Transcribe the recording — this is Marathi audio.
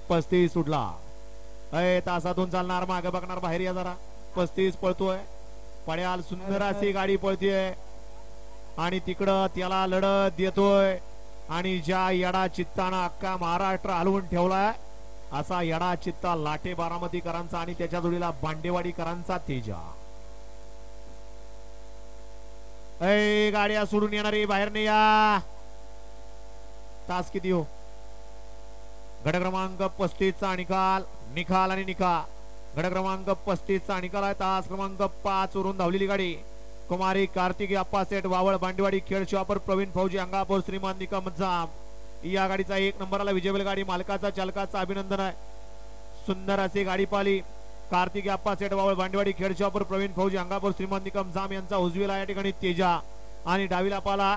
35 सुटला. तासातून चालणार, मागे बघणार, बाहेर या जरा. 35 पळतोय पड्याल, सुंदर अशी गाडी पळतीये आणि तिकडं त्याला लढत देतोय. आणि ज्या येडा चित्तानं अख्खा महाराष्ट्र हलवून ठेवलाय असा येडा चित्ता लाटे बारामतीकरांचा आणि त्याच्या जोडीला बांडेवाडीकरांचा तेजा. गाड्या सोडून येणारी बाहेर नाही या. तास किती हो? गट क्रमांक 35 चा निकाल आणि निकाल. गट क्रमांक 35 चा निकाल आहे. तास क्रमांक 5 वरून धावलेली गाडी कुमारी कार्तिकी अप्पासेठ वावळ बांडेवाडी खेळ शिवापर प्रवीण फौजी अंगापूर श्रीमान निकम जाम. या गाडीचा 1 नंबरला विजयवेल गाडी मालकाचा चालकाचा अभिनंदन आहे. सुंदर अशी गाडी पाली. कार्तिकी अप्पासेठ वावळ बांडेवाडी खेळ शिवापर प्रवीण फौजी अंगापूर श्रीमान निकम जाम यांचा उजवीला या ठिकाणी तेजा आणि डावीला पाला